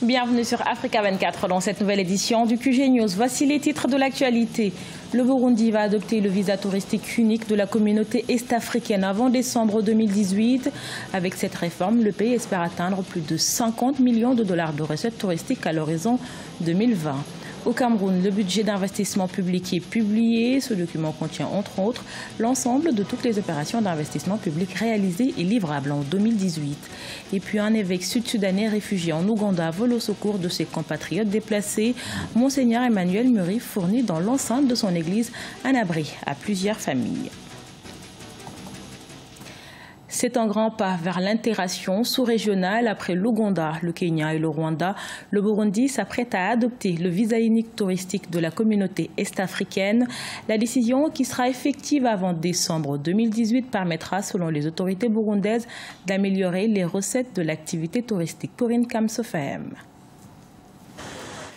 Bienvenue sur Africa 24 dans cette nouvelle édition du QG News. Voici les titres de l'actualité. Le Burundi va adopter le visa touristique unique de la communauté est-africaine avant décembre 2018. Avec cette réforme, le pays espère atteindre plus de 50 millions de dollars de recettes touristiques à l'horizon 2020. Au Cameroun, le budget d'investissement public est publié. Ce document contient entre autres l'ensemble de toutes les opérations d'investissement public réalisées et livrables en 2018. Et puis un évêque sud-soudanais réfugié en Ouganda vole au secours de ses compatriotes déplacés. Monseigneur Emmanuel Muri fournit dans l'enceinte de son église un abri à plusieurs familles. C'est un grand pas vers l'intégration sous-régionale après l'Ouganda, le Kenya et le Rwanda. Le Burundi s'apprête à adopter le visa unique touristique de la communauté est-africaine. La décision, qui sera effective avant décembre 2018, permettra, selon les autorités burundaises, d'améliorer les recettes de l'activité touristique. Corinne Kamsofem.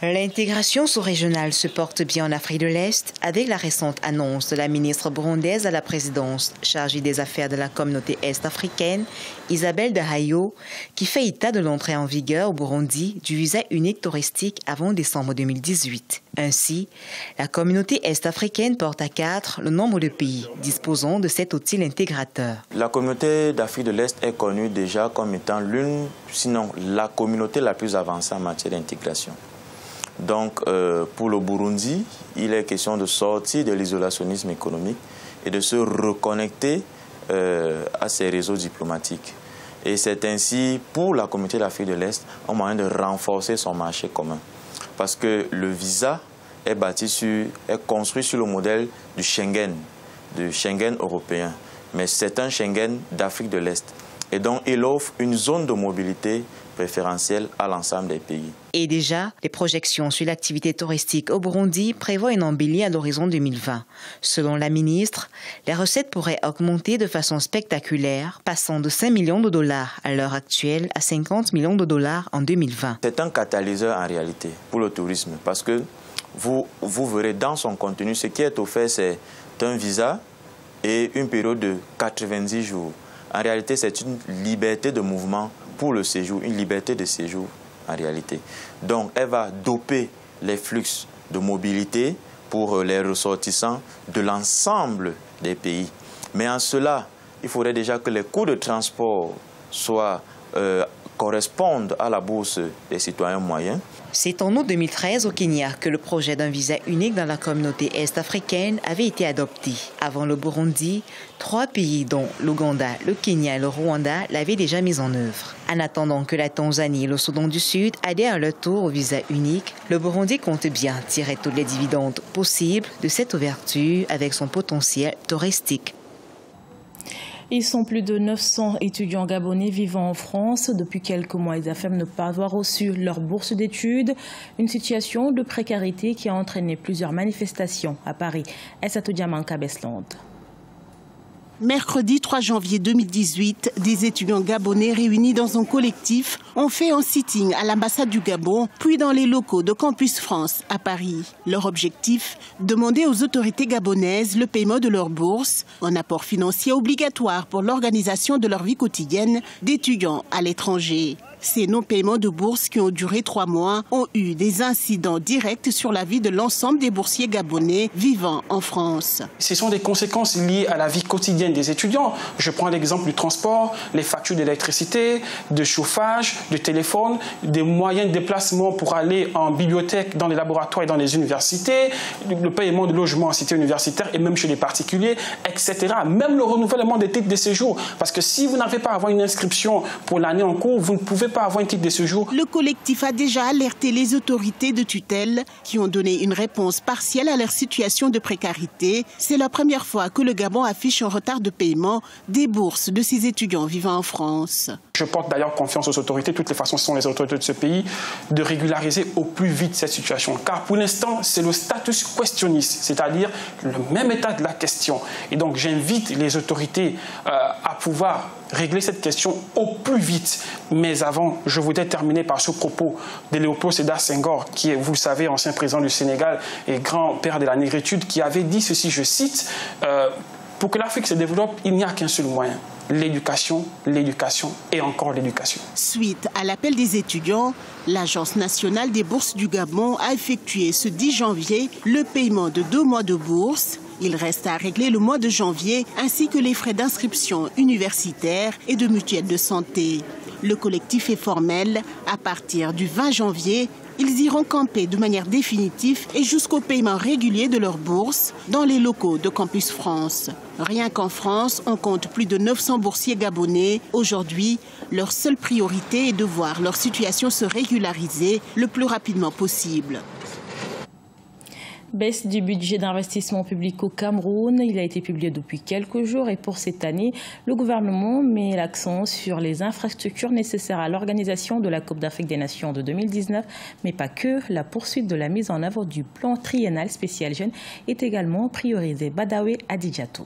L'intégration sous-régionale se porte bien en Afrique de l'Est avec la récente annonce de la ministre burundaise à la présidence chargée des affaires de la communauté est-africaine, Isabelle Dahayo, qui fait état de l'entrée en vigueur au Burundi du visa unique touristique avant décembre 2018. Ainsi, la communauté est-africaine porte à 4 le nombre de pays disposant de cet outil intégrateur. La communauté d'Afrique de l'Est est connue déjà comme étant l'une, sinon la communauté la plus avancée en matière d'intégration. Donc, pour le Burundi, il est question de sortir de l'isolationnisme économique et de se reconnecter à ses réseaux diplomatiques. Et c'est ainsi, pour la communauté d'Afrique de l'Est, un moyen de renforcer son marché commun. Parce que le visa est construit sur le modèle du Schengen européen. Mais c'est un Schengen d'Afrique de l'Est. Et donc, il offre une zone de mobilité préférentielle à l'ensemble des pays. Et déjà, les projections sur l'activité touristique au Burundi prévoient une embellie à l'horizon 2020. Selon la ministre, les recettes pourraient augmenter de façon spectaculaire, passant de 5 millions de dollars à l'heure actuelle à 50 millions de dollars en 2020. C'est un catalyseur en réalité pour le tourisme parce que vous verrez dans son contenu, ce qui est offert, c'est un visa et une période de 90 jours. En réalité, c'est une liberté de mouvement pour le séjour, une liberté de séjour en réalité. Donc, elle va doper les flux de mobilité pour les ressortissants de l'ensemble des pays. Mais en cela, il faudrait déjà que les coûts de transport correspondent à la bourse des citoyens moyens. C'est en août 2013 au Kenya que le projet d'un visa unique dans la communauté est-africaine avait été adopté. Avant le Burundi, 3 pays dont l'Ouganda, le Kenya et le Rwanda l'avaient déjà mis en œuvre. En attendant que la Tanzanie et le Soudan du Sud adhèrent à leur tour au visa unique, le Burundi compte bien tirer tous les dividendes possibles de cette ouverture avec son potentiel touristique. Ils sont plus de 900 étudiants gabonais vivant en France. Depuis quelques mois, ils affirment ne pas avoir reçu leur bourse d'études. Une situation de précarité qui a entraîné plusieurs manifestations à Paris. Aissatou Diamanka Besland. Mercredi 3 janvier 2018, des étudiants gabonais réunis dans un collectif ont fait un sitting à l'ambassade du Gabon, puis dans les locaux de Campus France à Paris. Leur objectif, demander aux autorités gabonaises le paiement de leur bourse, un apport financier obligatoire pour l'organisation de leur vie quotidienne d'étudiants à l'étranger. Ces non-paiements de bourses qui ont duré 3 mois ont eu des incidents directs sur la vie de l'ensemble des boursiers gabonais vivant en France. Ce sont des conséquences liées à la vie quotidienne des étudiants. Je prends l'exemple du transport, les factures d'électricité, de chauffage, de téléphone, des moyens de déplacement pour aller en bibliothèque, dans les laboratoires et dans les universités, le paiement de logement en cité universitaire et même chez les particuliers, etc. Même le renouvellement des titres de séjour. Parce que si vous n'avez pas à avoir une inscription pour l'année en cours, vous ne pouvez pas avoir un titre de séjour. Le collectif a déjà alerté les autorités de tutelle qui ont donné une réponse partielle à leur situation de précarité. C'est la première fois que le Gabon affiche un retard de paiement des bourses de ses étudiants vivant en France. Je porte d'ailleurs confiance aux autorités, de toutes les façons ce sont les autorités de ce pays, de régulariser au plus vite cette situation. Car pour l'instant, c'est le status questionis, c'est-à-dire le même état de la question. Et donc j'invite les autorités à pouvoir régler cette question au plus vite. Mais avant, je voudrais terminer par ce propos de Léopold Sédar Senghor, qui est, vous le savez, ancien président du Sénégal et grand-père de la négritude, qui avait dit ceci, je cite, pour que l'Afrique se développe, il n'y a qu'un seul moyen, l'éducation, l'éducation et encore l'éducation. Suite à l'appel des étudiants, l'Agence nationale des bourses du Gabon a effectué ce 10 janvier le paiement de 2 mois de bourse. Il reste à régler le mois de janvier ainsi que les frais d'inscription universitaire et de mutuelle de santé. Le collectif est formel. À partir du 20 janvier, ils iront camper de manière définitive et jusqu'au paiement régulier de leur bourse dans les locaux de Campus France. Rien qu'en France, on compte plus de 900 boursiers gabonais. Aujourd'hui, leur seule priorité est de voir leur situation se régulariser le plus rapidement possible. Baisse du budget d'investissement public au Cameroun. Il a été publié depuis quelques jours et pour cette année, le gouvernement met l'accent sur les infrastructures nécessaires à l'organisation de la Coupe d'Afrique des Nations de 2019, mais pas que. La poursuite de la mise en œuvre du plan triennal spécial jeune est également priorisée. Badawi Adidjatou.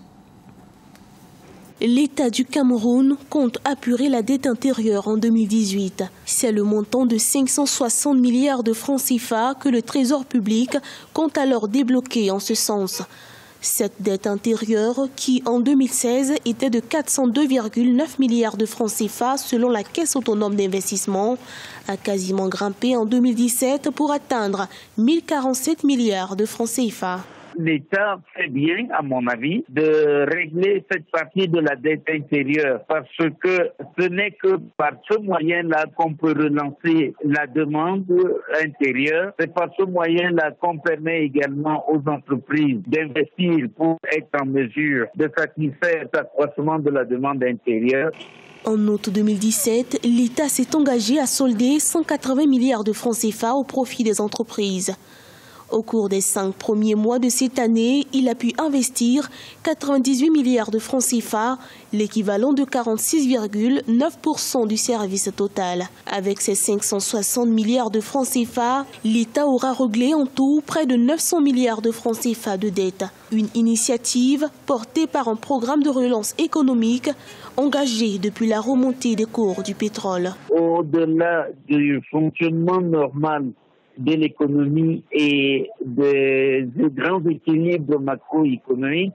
L'État du Cameroun compte apurer la dette intérieure en 2018. C'est le montant de 560 milliards de francs CFA que le Trésor public compte alors débloquer en ce sens. Cette dette intérieure, qui en 2016 était de 402,9 milliards de francs CFA selon la Caisse autonome d'investissement, a quasiment grimpé en 2017 pour atteindre 1047 milliards de francs CFA. L'État fait bien, à mon avis, de régler cette partie de la dette intérieure parce que ce n'est que par ce moyen-là qu'on peut relancer la demande intérieure. C'est par ce moyen-là qu'on permet également aux entreprises d'investir pour être en mesure de satisfaire cet accroissement de la demande intérieure. En août 2017, l'État s'est engagé à solder 180 milliards de francs CFA au profit des entreprises. Au cours des 5 premiers mois de cette année, il a pu investir 98 milliards de francs CFA, l'équivalent de 46,9% du service total. Avec ses 560 milliards de francs CFA, l'État aura réglé en tout près de 900 milliards de francs CFA de dette. Une initiative portée par un programme de relance économique engagé depuis la remontée des cours du pétrole. Au-delà du fonctionnement normal de l'économie et des grands équilibres macroéconomiques,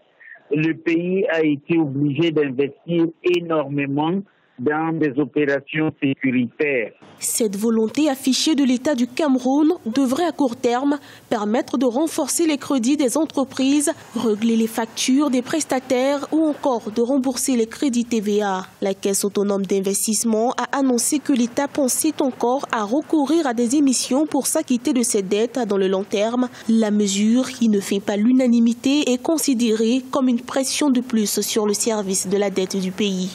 le pays a été obligé d'investir énormément dans des opérations sécuritaires. Cette volonté affichée de l'État du Cameroun devrait à court terme permettre de renforcer les crédits des entreprises, régler les factures des prestataires ou encore de rembourser les crédits TVA. La Caisse autonome d'investissement a annoncé que l'État pensait encore à recourir à des émissions pour s'acquitter de ses dettes dans le long terme. La mesure, qui ne fait pas l'unanimité, est considérée comme une pression de plus sur le service de la dette du pays.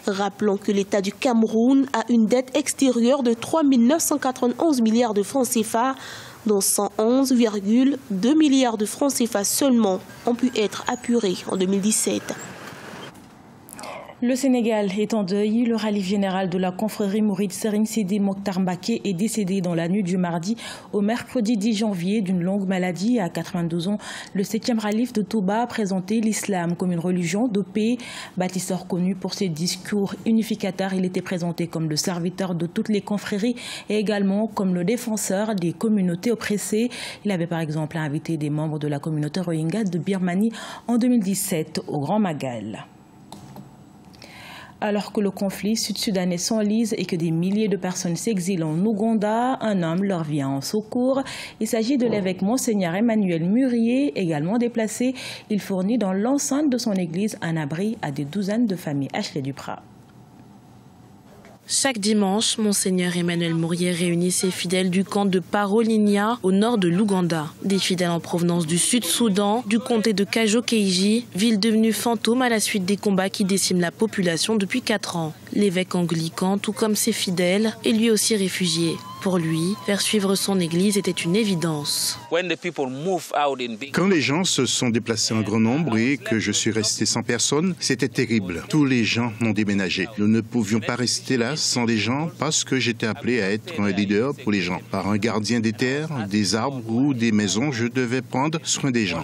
Rappelons que l'État du Cameroun a une dette extérieure de 3 991 milliards de francs CFA, dont 111,2 milliards de francs CFA seulement ont pu être apurés en 2017. Le Sénégal est en deuil. Le khalife général de la confrérie mouride Serigne Sidi Mokhtar Mbacké est décédé dans la nuit du mardi au mercredi 10 janvier d'une longue maladie à 92 ans. Le 7e khalife de Touba a présenté l'islam comme une religion de paix. Bâtisseur connu pour ses discours unificateurs, il était présenté comme le serviteur de toutes les confréries et également comme le défenseur des communautés oppressées. Il avait par exemple invité des membres de la communauté Rohingya de Birmanie en 2017 au Grand Magal. Alors que le conflit sud-soudanais s'enlise et que des milliers de personnes s'exilent en Ouganda, un homme leur vient en secours. Il s'agit de l'évêque Monseigneur Emmanuel Murier, également déplacé. Il fournit dans l'enceinte de son église un abri à des douzaines de familles. Ashley Duprat. Chaque dimanche, Monseigneur Emmanuel Murier réunit ses fidèles du camp de Parolinia au nord de l'Ouganda. Des fidèles en provenance du Sud-Soudan, du comté de Kajo-Keiji, ville devenue fantôme à la suite des combats qui déciment la population depuis 4 ans. L'évêque anglican, tout comme ses fidèles, est lui aussi réfugié. Pour lui, faire suivre son église était une évidence. Quand les gens se sont déplacés en grand nombre et que je suis resté sans personne, c'était terrible. Tous les gens ont déménagé. Nous ne pouvions pas rester là sans les gens parce que j'étais appelé à être un leader pour les gens. Par un gardien des terres, des arbres ou des maisons, je devais prendre soin des gens.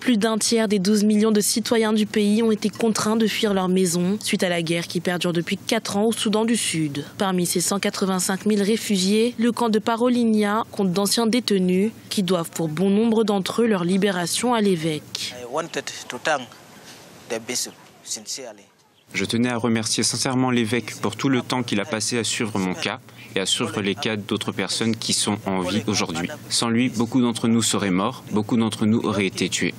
Plus d'un tiers des 12 millions de citoyens du pays ont été contraints de fuir leur maison suite à la guerre qui perdure depuis 4 ans au Soudan du Sud. Parmi ces 185 000 réfugiés, le camp de Parolinia compte d'anciens détenus qui doivent pour bon nombre d'entre eux leur libération à l'évêque. Je tenais à remercier sincèrement l'évêque pour tout le temps qu'il a passé à suivre mon cas et à suivre les cas d'autres personnes qui sont en vie aujourd'hui. Sans lui, beaucoup d'entre nous seraient morts, beaucoup d'entre nous auraient été tués.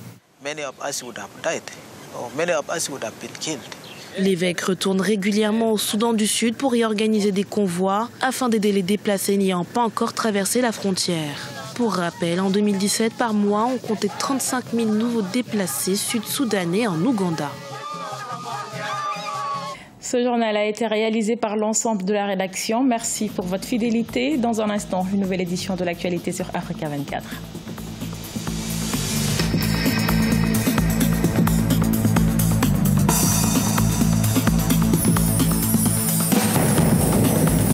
L'évêque retourne régulièrement au Soudan du Sud pour y organiser des convois afin d'aider les déplacés n'ayant pas encore traversé la frontière. Pour rappel, en 2017, par mois, on comptait 35 000 nouveaux déplacés sud-soudanais en Ouganda. Ce journal a été réalisé par l'ensemble de la rédaction. Merci pour votre fidélité. Dans un instant, une nouvelle édition de l'actualité sur Africa 24.